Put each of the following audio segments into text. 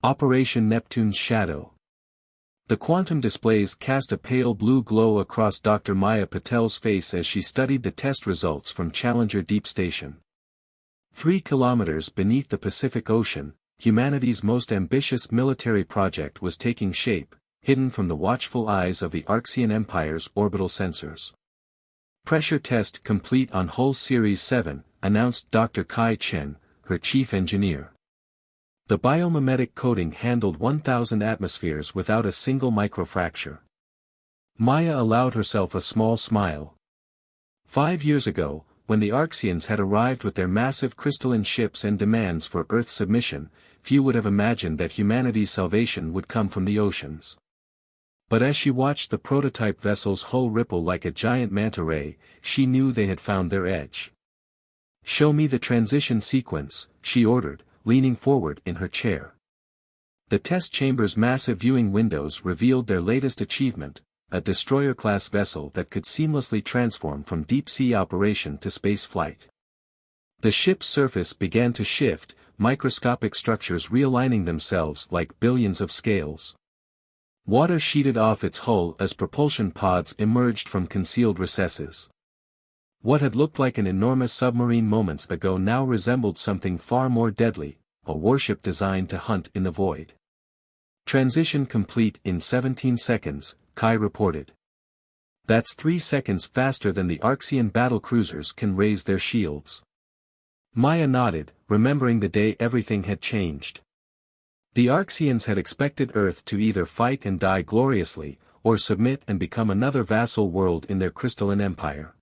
Operation Neptune's Shadow. The quantum displays cast a pale blue glow across Dr. Maya Patel's face as she studied the test results from Challenger Deep Station. 3 kilometers beneath the Pacific Ocean, humanity's most ambitious military project was taking shape, hidden from the watchful eyes of the Archean Empire's orbital sensors. Pressure test complete on Hull Series 7, announced Dr. Kai Chen, her chief engineer. The biomimetic coating handled 1,000 atmospheres without a single microfracture. Maya allowed herself a small smile. 5 years ago, when the Archeans had arrived with their massive crystalline ships and demands for Earth's submission, few would have imagined that humanity's salvation would come from the oceans. But as she watched the prototype vessel's hull ripple like a giant manta ray, she knew they had found their edge. "Show me the transition sequence," she ordered, leaning forward in her chair. The test chamber's massive viewing windows revealed their latest achievement, a destroyer-class vessel that could seamlessly transform from deep-sea operation to space flight. The ship's surface began to shift, microscopic structures realigning themselves like billions of scales. Water sheeted off its hull as propulsion pods emerged from concealed recesses. What had looked like an enormous submarine moments ago now resembled something far more deadly, a warship designed to hunt in the void. Transition complete in 17 seconds, Kai reported. That's 3 seconds faster than the Archean battlecruisers can raise their shields. Maya nodded, remembering the day everything had changed. The Archeans had expected Earth to either fight and die gloriously, or submit and become another vassal world in their crystalline empire.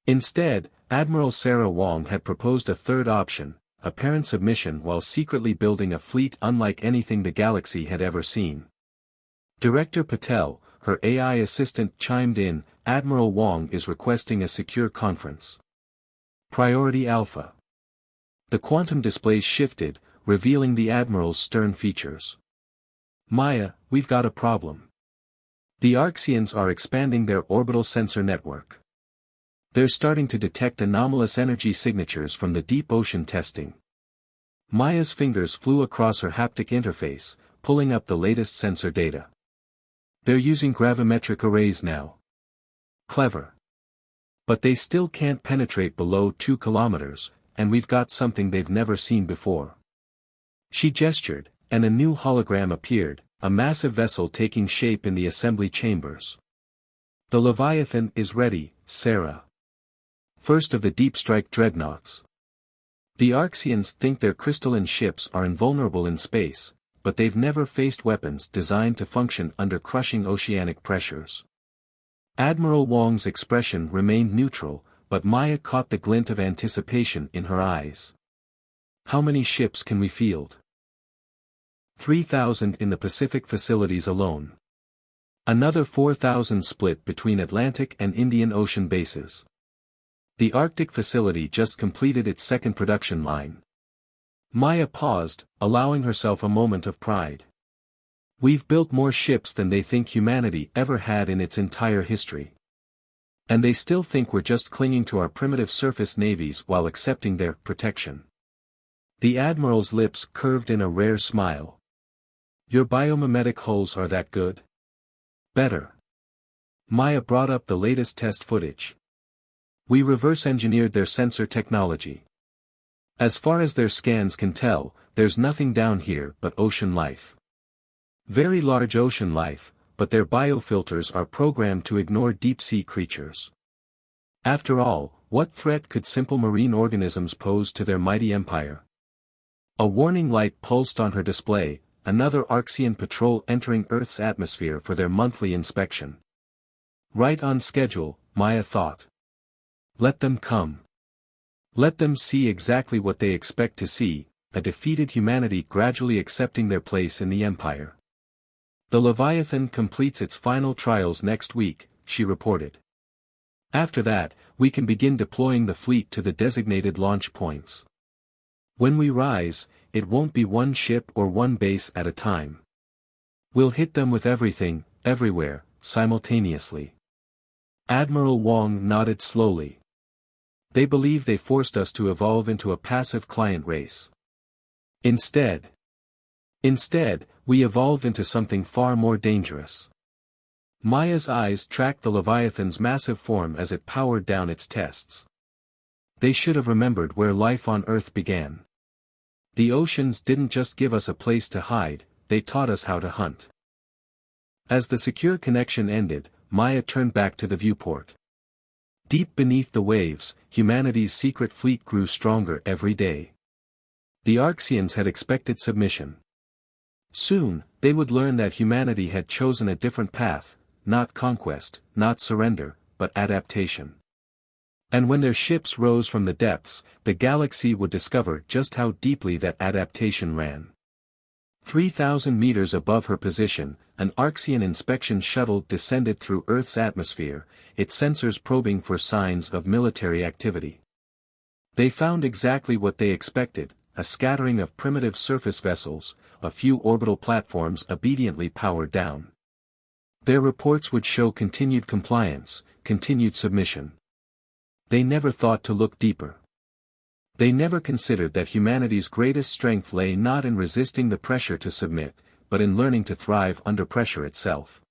Instead, Admiral Sarah Wong had proposed a third option, apparent submission while secretly building a fleet unlike anything the galaxy had ever seen. Director Patel, her AI assistant, chimed in, "Admiral Wong is requesting a secure conference. Priority Alpha." The quantum displays shifted, revealing the Admiral's stern features. "Maya, we've got a problem. The Archeans are expanding their orbital sensor network. They're starting to detect anomalous energy signatures from the deep ocean testing." Maya's fingers flew across her haptic interface, pulling up the latest sensor data. "They're using gravimetric arrays now. Clever. But they still can't penetrate below 2 kilometers, and we've got something they've never seen before." She gestured, and a new hologram appeared, a massive vessel taking shape in the assembly chambers. "The Leviathan is ready, Sarah. First of the deep strike dreadnoughts. The Archeans think their crystalline ships are invulnerable in space, but they've never faced weapons designed to function under crushing oceanic pressures." Admiral Wong's expression remained neutral, but Maya caught the glint of anticipation in her eyes. "How many ships can we field?" 3,000 in the Pacific facilities alone. Another 4,000 split between Atlantic and Indian Ocean bases. The Arctic facility just completed its second production line. Maya paused, allowing herself a moment of pride. "We've built more ships than they think humanity ever had in its entire history. And they still think we're just clinging to our primitive surface navies while accepting their protection." The Admiral's lips curved in a rare smile. "Your biomimetic hulls are that good?" "Better." Maya brought up the latest test footage. "We reverse-engineered their sensor technology. As far as their scans can tell, there's nothing down here but ocean life. Very large ocean life, but their biofilters are programmed to ignore deep-sea creatures. After all, what threat could simple marine organisms pose to their mighty empire?" A warning light pulsed on her display, another Archean patrol entering Earth's atmosphere for their monthly inspection. Right on schedule, Maya thought. Let them come. Let them see exactly what they expect to see, a defeated humanity gradually accepting their place in the Empire. "The Leviathan completes its final trials next week," she reported. "After that, we can begin deploying the fleet to the designated launch points. When we rise, it won't be one ship or one base at a time. We'll hit them with everything, everywhere, simultaneously." Admiral Wong nodded slowly. "They believe they forced us to evolve into a passive client race. Instead, Instead, we evolved into something far more dangerous. Maya's eyes tracked the Leviathan's massive form as it powered down its tests. They should have remembered where life on Earth began. The oceans didn't just give us a place to hide, they taught us how to hunt. As the secure connection ended, Maya turned back to the viewport. Deep beneath the waves, humanity's secret fleet grew stronger every day. The Arxians had expected submission. Soon, they would learn that humanity had chosen a different path, not conquest, not surrender, but adaptation. And when their ships rose from the depths, the galaxy would discover just how deeply that adaptation ran. 3,000 meters above her position, an Arxian inspection shuttle descended through Earth's atmosphere, its sensors probing for signs of military activity. They found exactly what they expected, a scattering of primitive surface vessels, a few orbital platforms obediently powered down. Their reports would show continued compliance, continued submission. They never thought to look deeper. They never considered that humanity's greatest strength lay not in resisting the pressure to submit, but in learning to thrive under pressure itself.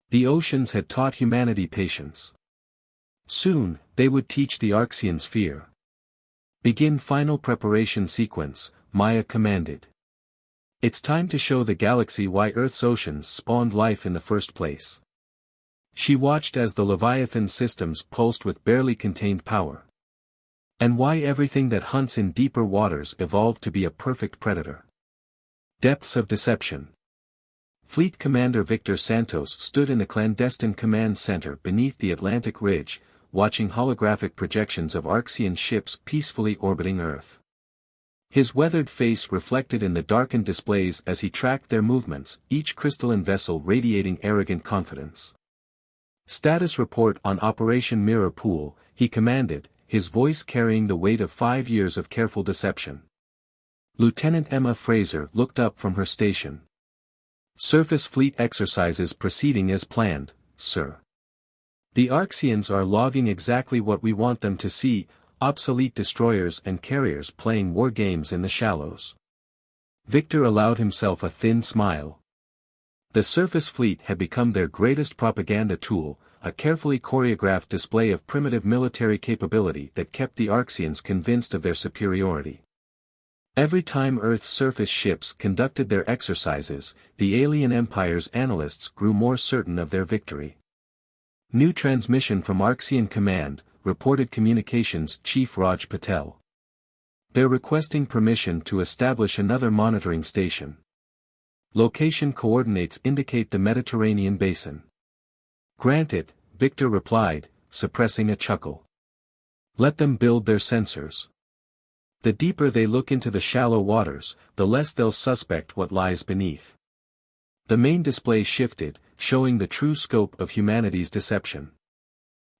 The oceans had taught humanity patience. Soon, they would teach the Arxians fear. Begin final preparation sequence, Maya commanded. It's time to show the galaxy why Earth's oceans spawned life in the first place. She watched as the Leviathan systems pulsed with barely contained power. And why everything that hunts in deeper waters evolved to be a perfect predator. Depths of deception. Fleet Commander Victor Santos stood in the clandestine command center beneath the Atlantic Ridge, watching holographic projections of Arxian ships peacefully orbiting Earth. His weathered face reflected in the darkened displays as he tracked their movements, each crystalline vessel radiating arrogant confidence. Status report on Operation Mirror Pool, he commanded, his voice carrying the weight of 5 years of careful deception. Lieutenant Emma Fraser looked up from her station. Surface fleet exercises proceeding as planned, sir. The Arxians are logging exactly what we want them to see, obsolete destroyers and carriers playing war games in the shallows. Victor allowed himself a thin smile. The surface fleet had become their greatest propaganda tool, a carefully choreographed display of primitive military capability that kept the Arxians convinced of their superiority. Every time Earth's surface ships conducted their exercises, the alien empire's analysts grew more certain of their victory. New transmission from Arxian Command, reported Communications Chief Raj Patel. They're requesting permission to establish another monitoring station. Location coordinates indicate the Mediterranean basin. Granted, Victor replied, suppressing a chuckle. Let them build their sensors. The deeper they look into the shallow waters, the less they'll suspect what lies beneath. The main display shifted, showing the true scope of humanity's deception.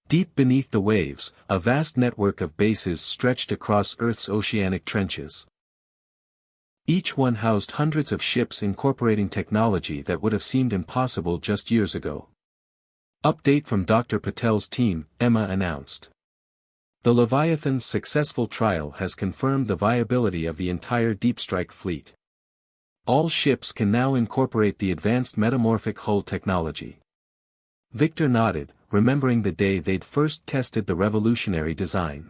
Deep beneath the waves, a vast network of bases stretched across Earth's oceanic trenches. Each one housed hundreds of ships incorporating technology that would have seemed impossible just years ago. Update from Dr. Patel's team, Emma announced. The Leviathan's successful trial has confirmed the viability of the entire Deep Strike fleet. All ships can now incorporate the advanced metamorphic hull technology. Victor nodded, remembering the day they'd first tested the revolutionary design.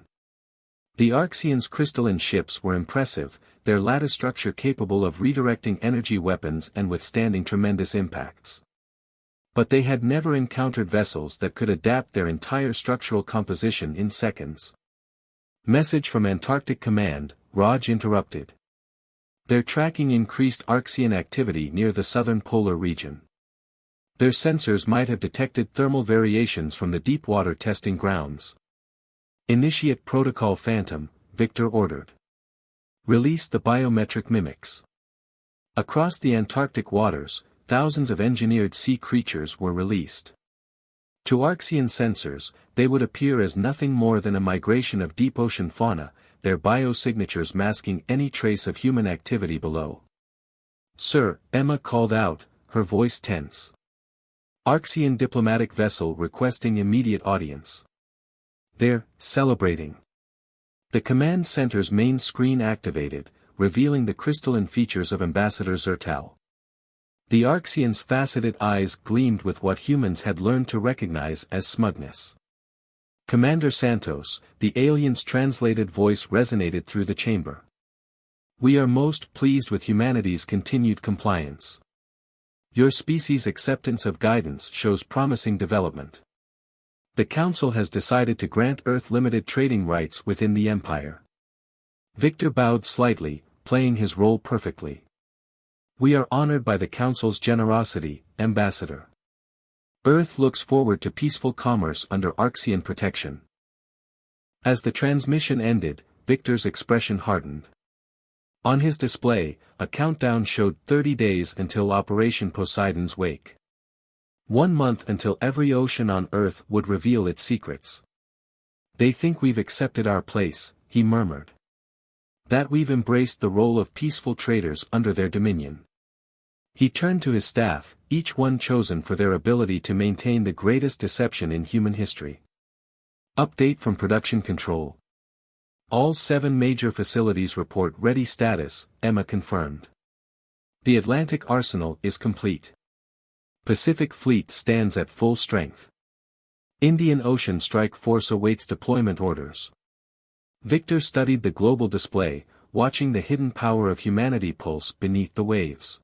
The Arxians' crystalline ships were impressive, their lattice structure capable of redirecting energy weapons and withstanding tremendous impacts. But they had never encountered vessels that could adapt their entire structural composition in seconds. Message from Antarctic Command, Raj interrupted. Their tracking increased Arxian activity near the southern polar region. Their sensors might have detected thermal variations from the deep-water testing grounds. Initiate Protocol Phantom, Victor ordered. Release the biometric mimics. Across the Antarctic waters, thousands of engineered sea creatures were released. To Arxian sensors, they would appear as nothing more than a migration of deep ocean fauna, their biosignatures masking any trace of human activity below. Sir, Emma called out, her voice tense. Arxian diplomatic vessel requesting immediate audience. They're celebrating. The command center's main screen activated, revealing the crystalline features of Ambassador Zertal. The Arxian's faceted eyes gleamed with what humans had learned to recognize as smugness. "Commander Santos," the alien's translated voice resonated through the chamber. "We are most pleased with humanity's continued compliance. Your species' acceptance of guidance shows promising development. The Council has decided to grant Earth limited trading rights within the Empire." Victor bowed slightly, playing his role perfectly. "We are honored by the Council's generosity, Ambassador. Earth looks forward to peaceful commerce under Arxian protection." As the transmission ended, Victor's expression hardened. On his display, a countdown showed 30 days until Operation Poseidon's Wake. 1 month until every ocean on Earth would reveal its secrets. "They think we've accepted our place," he murmured. "That we've embraced the role of peaceful traders under their dominion." He turned to his staff, each one chosen for their ability to maintain the greatest deception in human history. Update from Production Control. All 7 major facilities report ready status, Emma confirmed. The Atlantic Arsenal is complete. Pacific Fleet stands at full strength. Indian Ocean Strike Force awaits deployment orders. Victor studied the global display, watching the hidden power of humanity pulse beneath the waves.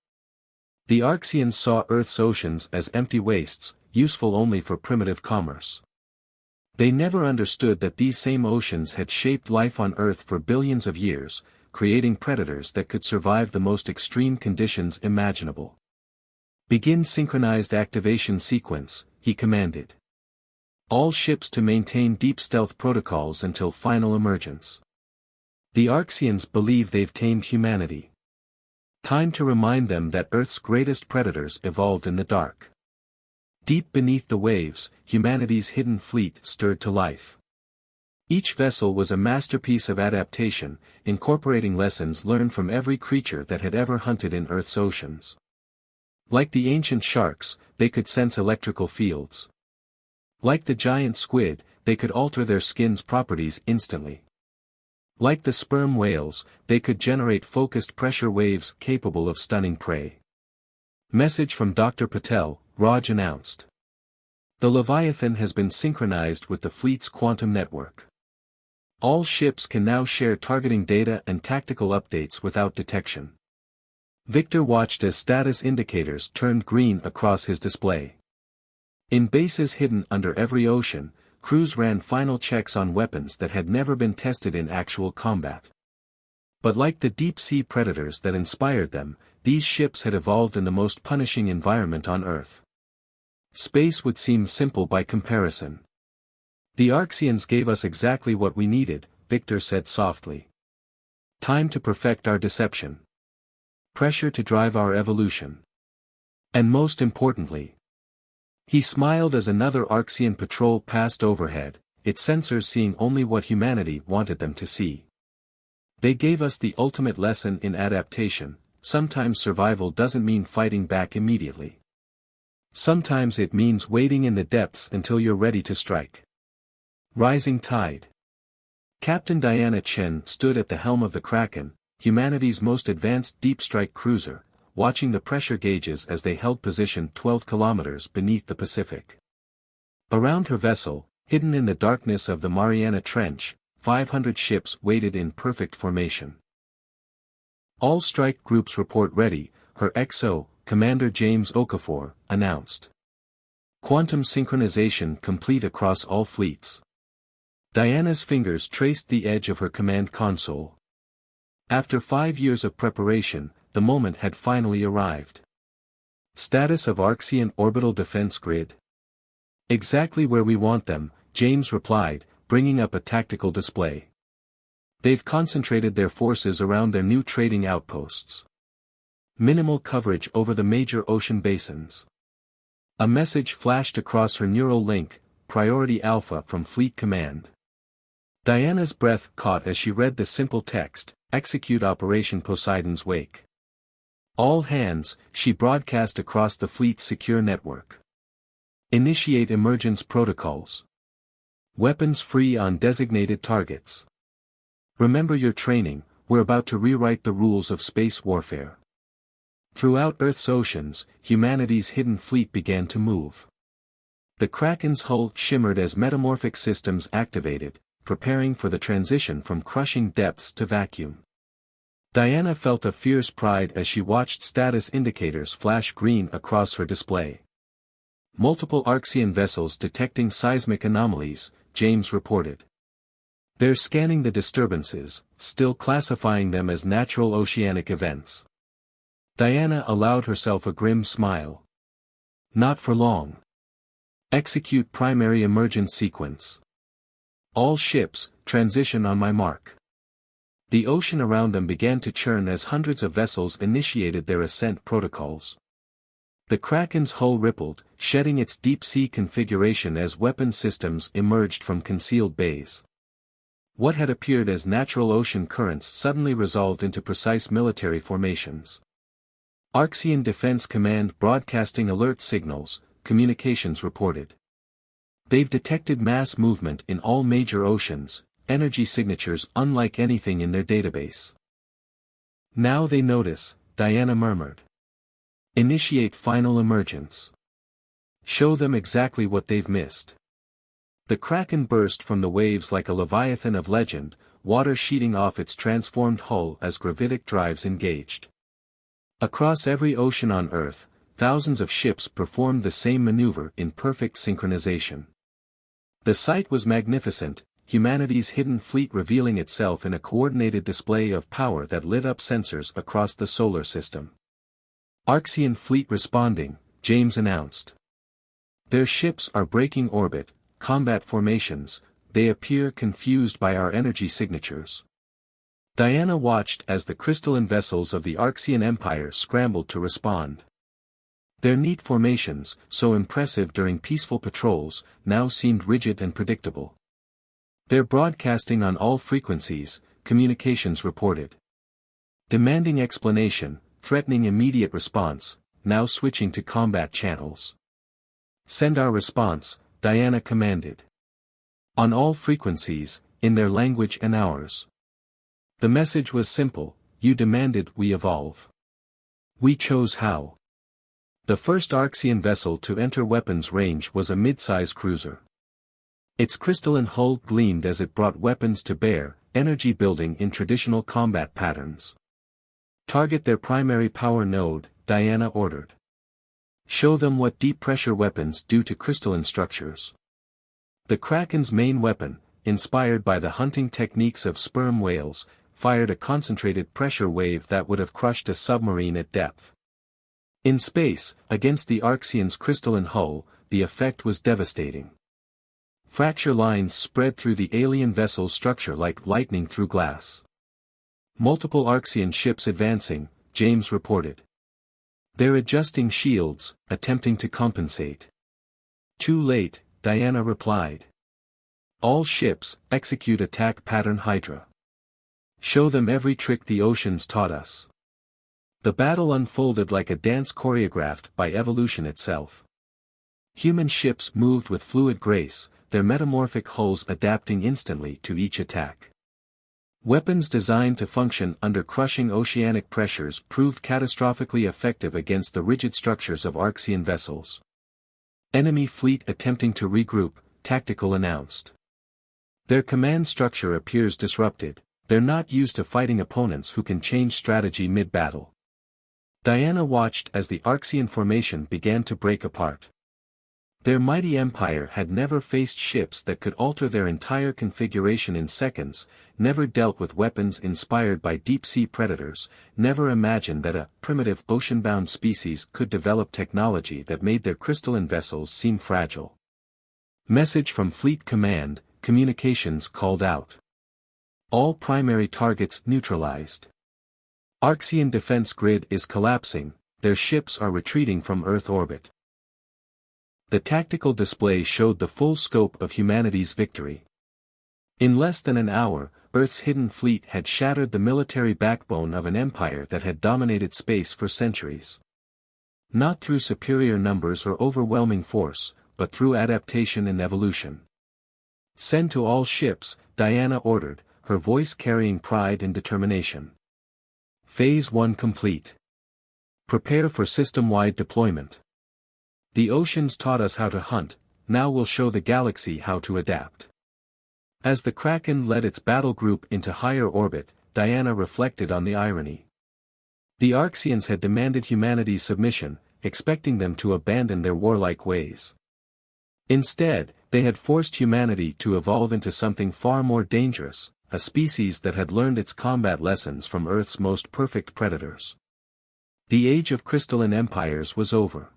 The Arxians saw Earth's oceans as empty wastes, useful only for primitive commerce. They never understood that these same oceans had shaped life on Earth for billions of years, creating predators that could survive the most extreme conditions imaginable. "Begin synchronized activation sequence," he commanded. "All ships to maintain deep stealth protocols until final emergence." The Arxians believe they've tamed humanity. Time to remind them that Earth's greatest predators evolved in the dark. Deep beneath the waves, humanity's hidden fleet stirred to life. Each vessel was a masterpiece of adaptation, incorporating lessons learned from every creature that had ever hunted in Earth's oceans. Like the ancient sharks, they could sense electrical fields. Like the giant squid, they could alter their skin's properties instantly. Like the sperm whales, they could generate focused pressure waves capable of stunning prey. Message from Dr. Patel, Raj announced. The Leviathan has been synchronized with the fleet's quantum network. All ships can now share targeting data and tactical updates without detection. Victor watched as status indicators turned green across his display. In bases hidden under every ocean, crews ran final checks on weapons that had never been tested in actual combat. But like the deep-sea predators that inspired them, these ships had evolved in the most punishing environment on Earth. Space would seem simple by comparison. "The Arxians gave us exactly what we needed," Victor said softly. "Time to perfect our deception. Pressure to drive our evolution. And most importantly." He smiled as another Arxian patrol passed overhead, its sensors seeing only what humanity wanted them to see. "They gave us the ultimate lesson in adaptation. Sometimes survival doesn't mean fighting back immediately. Sometimes it means waiting in the depths until you're ready to strike." Rising tide. Captain Diana Chen stood at the helm of the Kraken, humanity's most advanced deep strike cruiser, watching the pressure gauges as they held position 12 kilometers beneath the Pacific. Around her vessel, hidden in the darkness of the Mariana Trench, 500 ships waited in perfect formation. "All strike groups report ready," her XO, Commander James Okafor, announced. "Quantum synchronization complete across all fleets." Diana's fingers traced the edge of her command console. After 5 years of preparation, the moment had finally arrived. Status of Arxian orbital defense grid. "Exactly where we want them," James replied, bringing up a tactical display. "They've concentrated their forces around their new trading outposts. Minimal coverage over the major ocean basins." A message flashed across her neural link, Priority Alpha from Fleet Command. Diana's breath caught as she read the simple text, "Execute Operation Poseidon's Wake." "All hands," she broadcast across the fleet's secure network. "Initiate emergence protocols. Weapons free on designated targets. Remember your training, we're about to rewrite the rules of space warfare. Throughout Earth's oceans, humanity's hidden fleet began to move. The Kraken's hull shimmered as metamorphic systems activated, preparing for the transition from crushing depths to vacuum. Diana felt a fierce pride as she watched status indicators flash green across her display. Multiple Archean vessels detecting seismic anomalies, James reported. They're scanning the disturbances, still classifying them as natural oceanic events. Diana allowed herself a grim smile. Not for long. Execute primary emergence sequence. All ships, transition on my mark. The ocean around them began to churn as hundreds of vessels initiated their ascent protocols. The Kraken's hull rippled, shedding its deep-sea configuration as weapon systems emerged from concealed bays. What had appeared as natural ocean currents suddenly resolved into precise military formations. Archean Defense Command broadcasting alert signals, communications reported. They've detected mass movement in all major oceans, energy signatures unlike anything in their database. Now they notice, Diana murmured. Initiate final emergence. Show them exactly what they've missed. The Kraken burst from the waves like a leviathan of legend, water sheeting off its transformed hull as gravitic drives engaged. Across every ocean on Earth, thousands of ships performed the same maneuver in perfect synchronization. The sight was magnificent, humanity's hidden fleet revealing itself in a coordinated display of power that lit up sensors across the solar system. Archean fleet responding, James announced. Their ships are breaking orbit, combat formations, they appear confused by our energy signatures. Diana watched as the crystalline vessels of the Archean Empire scrambled to respond. Their neat formations, so impressive during peaceful patrols, now seemed rigid and predictable. They're broadcasting on all frequencies, communications reported. Demanding explanation, threatening immediate response, now switching to combat channels. Send our response, Diana commanded. On all frequencies, in their language and ours. The message was simple, you demanded we evolve. We chose how. The first Archean vessel to enter weapons range was a mid-size cruiser. Its crystalline hull gleamed as it brought weapons to bear, energy building in traditional combat patterns. Target their primary power node, Diana ordered. Show them what deep-pressure weapons do to crystalline structures. The Kraken's main weapon, inspired by the hunting techniques of sperm whales, fired a concentrated pressure wave that would have crushed a submarine at depth. In space, against the Archean's crystalline hull, the effect was devastating. Fracture lines spread through the alien vessel's structure like lightning through glass. Multiple Archean ships advancing, James reported. They're adjusting shields, attempting to compensate. Too late, Diana replied. All ships, execute attack pattern Hydra. Show them every trick the oceans taught us. The battle unfolded like a dance choreographed by evolution itself. Human ships moved with fluid grace, their metamorphic hulls adapting instantly to each attack. Weapons designed to function under crushing oceanic pressures proved catastrophically effective against the rigid structures of Archean vessels. Enemy fleet attempting to regroup, Tactical announced. Their command structure appears disrupted, they're not used to fighting opponents who can change strategy mid-battle. Diana watched as the Archean formation began to break apart. Their mighty empire had never faced ships that could alter their entire configuration in seconds, never dealt with weapons inspired by deep-sea predators, never imagined that a primitive ocean-bound species could develop technology that made their crystalline vessels seem fragile. Message from Fleet Command, communications called out. All primary targets neutralized. Archean defense grid is collapsing, their ships are retreating from Earth orbit. The tactical display showed the full scope of humanity's victory. In less than an hour, Earth's hidden fleet had shattered the military backbone of an empire that had dominated space for centuries. Not through superior numbers or overwhelming force, but through adaptation and evolution. Send to all ships, Diana ordered, her voice carrying pride and determination. Phase 1 complete. Prepare for system-wide deployment. The oceans taught us how to hunt, now we'll show the galaxy how to adapt. As the Kraken led its battle group into higher orbit, Diana reflected on the irony. The Arxians had demanded humanity's submission, expecting them to abandon their warlike ways. Instead, they had forced humanity to evolve into something far more dangerous, a species that had learned its combat lessons from Earth's most perfect predators. The age of crystalline empires was over.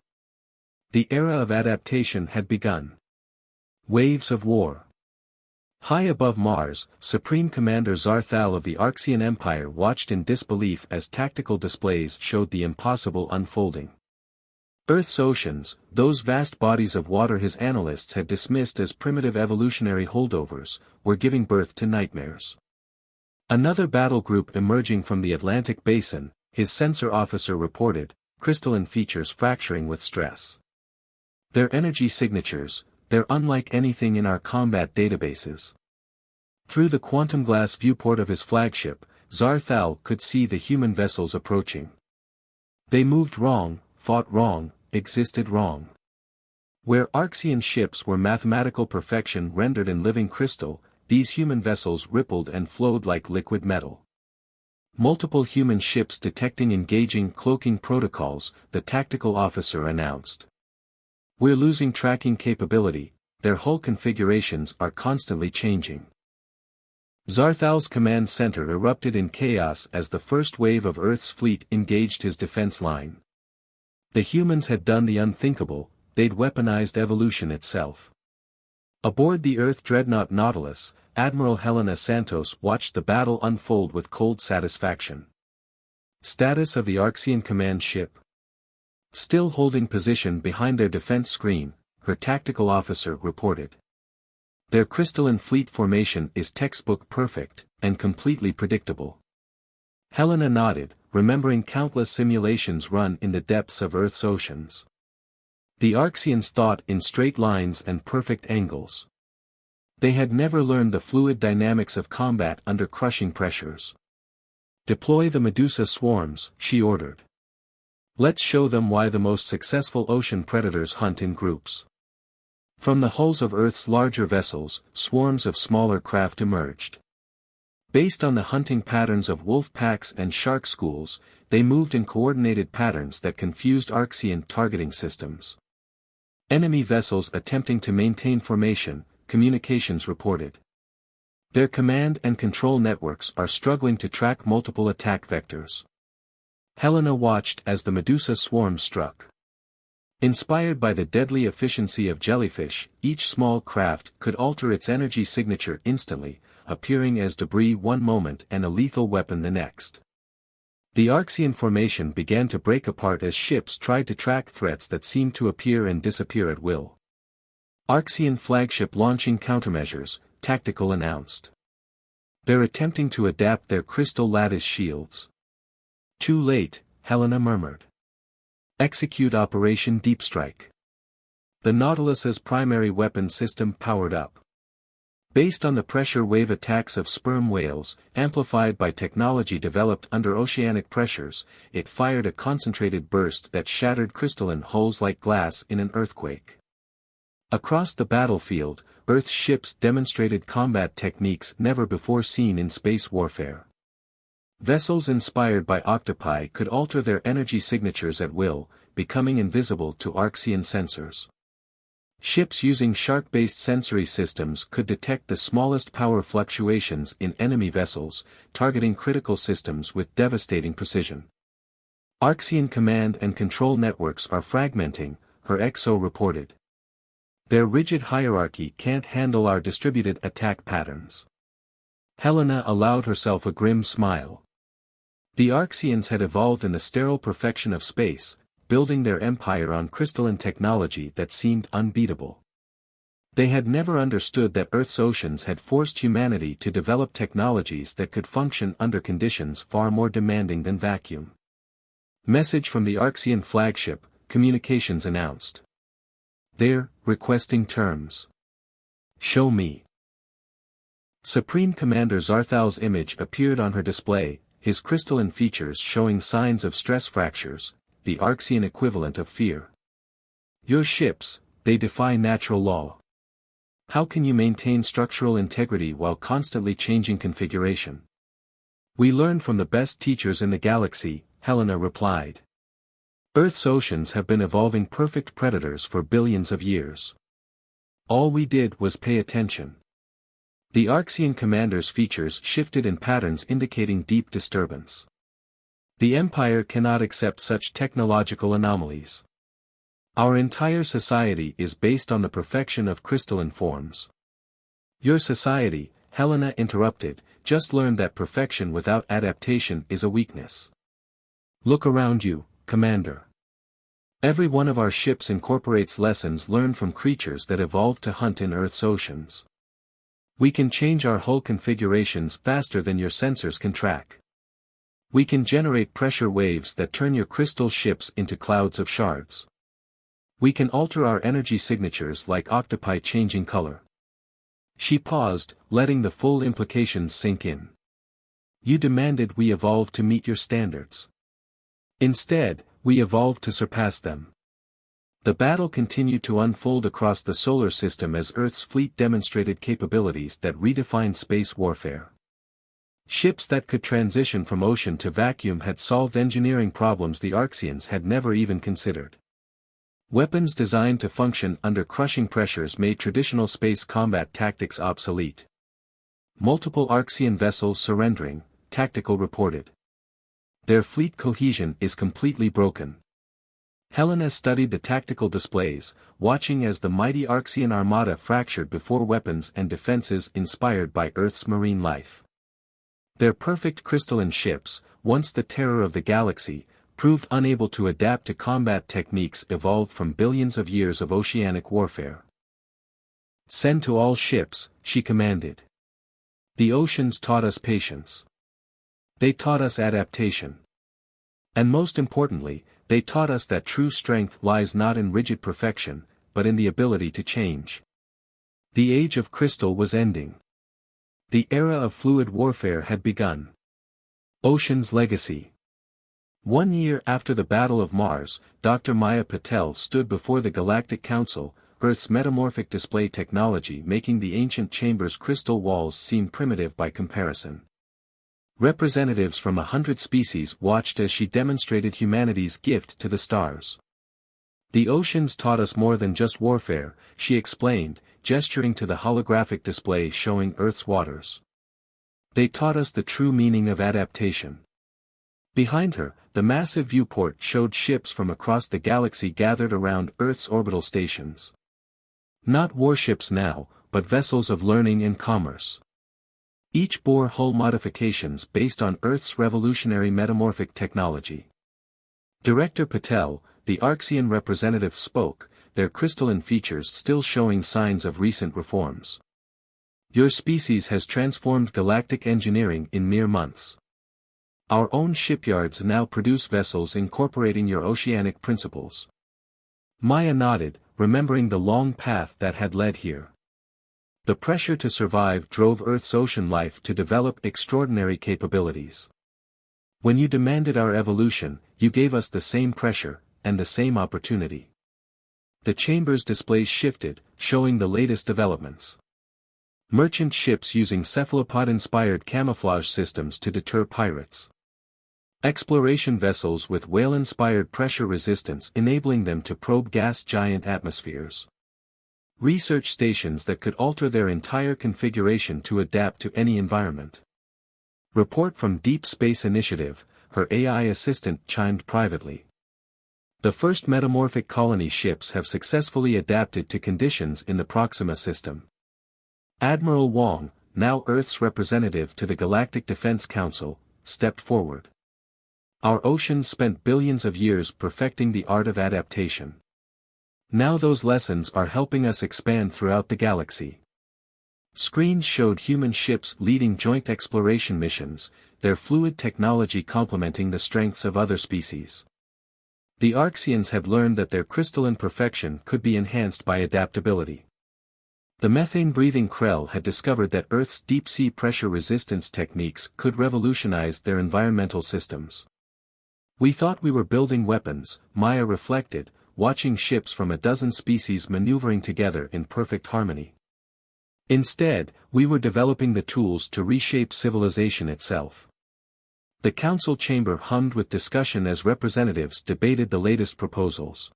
The era of adaptation had begun. Waves of war. High above Mars, Supreme Commander Zarthal of the Arxian Empire watched in disbelief as tactical displays showed the impossible unfolding. Earth's oceans, those vast bodies of water his analysts had dismissed as primitive evolutionary holdovers, were giving birth to nightmares. Another battle group emerging from the Atlantic basin, his sensor officer reported, crystalline features fracturing with stress. Their energy signatures, they're unlike anything in our combat databases. Through the quantum glass viewport of his flagship, Zarthal could see the human vessels approaching. They moved wrong, fought wrong, existed wrong. Where Arxian ships were mathematical perfection rendered in living crystal, these human vessels rippled and flowed like liquid metal. Multiple human ships detecting engaging cloaking protocols, the tactical officer announced. We're losing tracking capability, their hull configurations are constantly changing. Zarthal's command center erupted in chaos as the first wave of Earth's fleet engaged his defense line. The humans had done the unthinkable, they'd weaponized evolution itself. Aboard the Earth dreadnought Nautilus, Admiral Helena Santos watched the battle unfold with cold satisfaction. Status of the Arxian command ship. Still holding position behind their defense screen, her tactical officer reported. Their crystalline fleet formation is textbook perfect, and completely predictable. Helena nodded, remembering countless simulations run in the depths of Earth's oceans. The Arxians thought in straight lines and perfect angles. They had never learned the fluid dynamics of combat under crushing pressures. Deploy the Medusa swarms, she ordered. Let's show them why the most successful ocean predators hunt in groups. From the hulls of Earth's larger vessels, swarms of smaller craft emerged. Based on the hunting patterns of wolf packs and shark schools, they moved in coordinated patterns that confused Arxian targeting systems. Enemy vessels attempting to maintain formation, communications reported. Their command and control networks are struggling to track multiple attack vectors. Helena watched as the Medusa swarm struck. Inspired by the deadly efficiency of jellyfish, each small craft could alter its energy signature instantly, appearing as debris one moment and a lethal weapon the next. The Arxian formation began to break apart as ships tried to track threats that seemed to appear and disappear at will. Arxian flagship launching countermeasures, tactical announced. They're attempting to adapt their crystal lattice shields. Too late, Helena murmured. Execute Operation Deep Strike. The Nautilus's primary weapon system powered up. Based on the pressure wave attacks of sperm whales, amplified by technology developed under oceanic pressures, it fired a concentrated burst that shattered crystalline hulls like glass in an earthquake. Across the battlefield, Earth's ships demonstrated combat techniques never before seen in space warfare. Vessels inspired by octopi could alter their energy signatures at will, becoming invisible to Arxian sensors. Ships using shark-based sensory systems could detect the smallest power fluctuations in enemy vessels, targeting critical systems with devastating precision. Arxian command and control networks are fragmenting, her XO reported. Their rigid hierarchy can't handle our distributed attack patterns. Helena allowed herself a grim smile. The Arxians had evolved in the sterile perfection of space, building their empire on crystalline technology that seemed unbeatable. They had never understood that Earth's oceans had forced humanity to develop technologies that could function under conditions far more demanding than vacuum. Message from the Arxian flagship, communications announced. They're requesting terms. Show me. Supreme Commander Zarthal's image appeared on her display, his crystalline features showing signs of stress fractures, the Archean equivalent of fear. Your ships, they defy natural law. How can you maintain structural integrity while constantly changing configuration? We learn from the best teachers in the galaxy, Helena replied. Earth's oceans have been evolving perfect predators for billions of years. All we did was pay attention. The Archean commander's features shifted in patterns indicating deep disturbance. The Empire cannot accept such technological anomalies. Our entire society is based on the perfection of crystalline forms. Your society, Helena interrupted, just learned that perfection without adaptation is a weakness. Look around you, Commander. Every one of our ships incorporates lessons learned from creatures that evolved to hunt in Earth's oceans. We can change our hull configurations faster than your sensors can track. We can generate pressure waves that turn your crystal ships into clouds of shards. We can alter our energy signatures like octopi changing color. She paused, letting the full implications sink in. You demanded we evolve to meet your standards. Instead, we evolved to surpass them. The battle continued to unfold across the solar system as Earth's fleet demonstrated capabilities that redefined space warfare. Ships that could transition from ocean to vacuum had solved engineering problems the Archeans had never even considered. Weapons designed to function under crushing pressures made traditional space combat tactics obsolete. Multiple Archean vessels surrendering, Tactical reported. Their fleet cohesion is completely broken. Helena studied the tactical displays, watching as the mighty Archean armada fractured before weapons and defenses inspired by Earth's marine life. Their perfect crystalline ships, once the terror of the galaxy, proved unable to adapt to combat techniques evolved from billions of years of oceanic warfare. Send to all ships, she commanded. The oceans taught us patience. They taught us adaptation. And most importantly, they taught us that true strength lies not in rigid perfection, but in the ability to change. The age of crystal was ending. The era of fluid warfare had begun. Ocean's legacy. 1 year after the Battle of Mars, Dr. Maya Patel stood before the Galactic Council, Earth's metamorphic display technology making the ancient chamber's crystal walls seem primitive by comparison. Representatives from 100 species watched as she demonstrated humanity's gift to the stars. The oceans taught us more than just warfare, she explained, gesturing to the holographic display showing Earth's waters. They taught us the true meaning of adaptation. Behind her, the massive viewport showed ships from across the galaxy gathered around Earth's orbital stations. Not warships now, but vessels of learning and commerce. Each bore hull modifications based on Earth's revolutionary metamorphic technology. Director Patel, the Archean representative spoke, their crystalline features still showing signs of recent reforms. Your species has transformed galactic engineering in mere months. Our own shipyards now produce vessels incorporating your oceanic principles. Maya nodded, remembering the long path that had led here. The pressure to survive drove Earth's ocean life to develop extraordinary capabilities. When you demanded our evolution, you gave us the same pressure, and the same opportunity. The chamber's displays shifted, showing the latest developments. Merchant ships using cephalopod-inspired camouflage systems to deter pirates. Exploration vessels with whale-inspired pressure resistance enabling them to probe gas giant atmospheres. Research stations that could alter their entire configuration to adapt to any environment. Report from Deep Space Initiative, her AI assistant chimed privately. The first metamorphic colony ships have successfully adapted to conditions in the Proxima system. Admiral Wong, now Earth's representative to the Galactic Defense Council, stepped forward. Our oceans spent billions of years perfecting the art of adaptation. Now those lessons are helping us expand throughout the galaxy. Screens showed human ships leading joint exploration missions, their fluid technology complementing the strengths of other species. The Archeans had learned that their crystalline perfection could be enhanced by adaptability. The methane-breathing krill had discovered that Earth's deep-sea pressure resistance techniques could revolutionize their environmental systems. We thought we were building weapons, Maya reflected, watching ships from a dozen species maneuvering together in perfect harmony. Instead, we were developing the tools to reshape civilization itself. The council chamber hummed with discussion as representatives debated the latest proposals.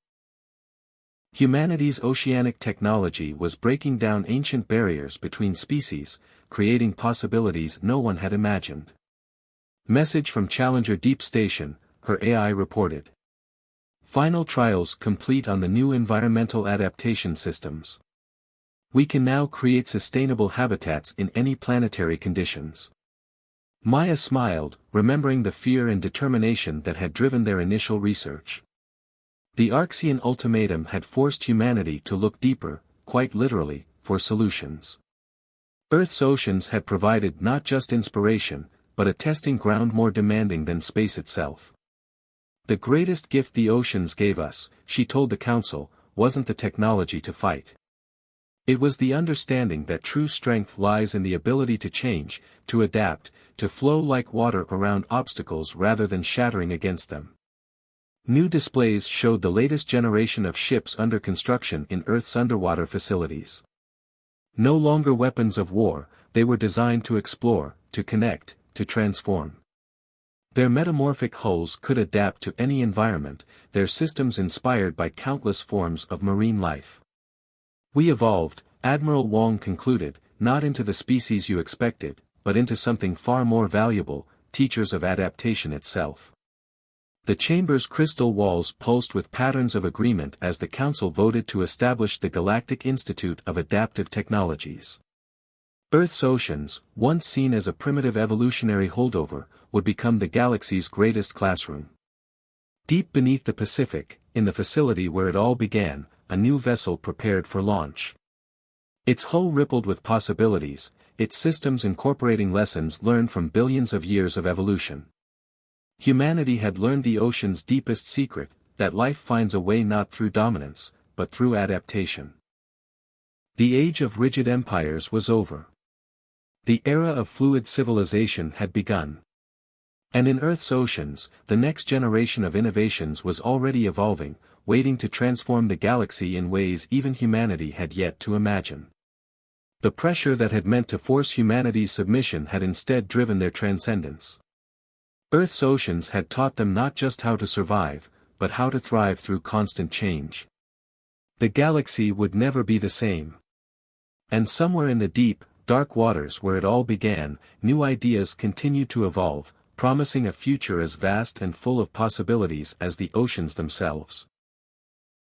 Humanity's oceanic technology was breaking down ancient barriers between species, creating possibilities no one had imagined. Message from Challenger Deep Station, her AI reported. Final trials complete on the new environmental adaptation systems. We can now create sustainable habitats in any planetary conditions. Maya smiled, remembering the fear and determination that had driven their initial research. The Archean ultimatum had forced humanity to look deeper, quite literally, for solutions. Earth's oceans had provided not just inspiration, but a testing ground more demanding than space itself. The greatest gift the oceans gave us, she told the council, wasn't the technology to fight. It was the understanding that true strength lies in the ability to change, to adapt, to flow like water around obstacles rather than shattering against them. New displays showed the latest generation of ships under construction in Earth's underwater facilities. No longer weapons of war, they were designed to explore, to connect, to transform. Their metamorphic hulls could adapt to any environment, their systems inspired by countless forms of marine life. We evolved, Admiral Wong concluded, not into the species you expected, but into something far more valuable, teachers of adaptation itself. The chamber's crystal walls pulsed with patterns of agreement as the council voted to establish the Galactic Institute of Adaptive Technologies. Earth's oceans, once seen as a primitive evolutionary holdover, would become the galaxy's greatest classroom. Deep beneath the Pacific, in the facility where it all began, a new vessel prepared for launch. Its hull rippled with possibilities, its systems incorporating lessons learned from billions of years of evolution. Humanity had learned the ocean's deepest secret, that life finds a way not through dominance, but through adaptation. The age of rigid empires was over. The era of fluid civilization had begun. And in Earth's oceans, the next generation of innovations was already evolving, waiting to transform the galaxy in ways even humanity had yet to imagine. The pressure that had meant to force humanity's submission had instead driven their transcendence. Earth's oceans had taught them not just how to survive, but how to thrive through constant change. The galaxy would never be the same. And somewhere in the deep, dark waters where it all began, new ideas continued to evolve, promising a future as vast and full of possibilities as the oceans themselves.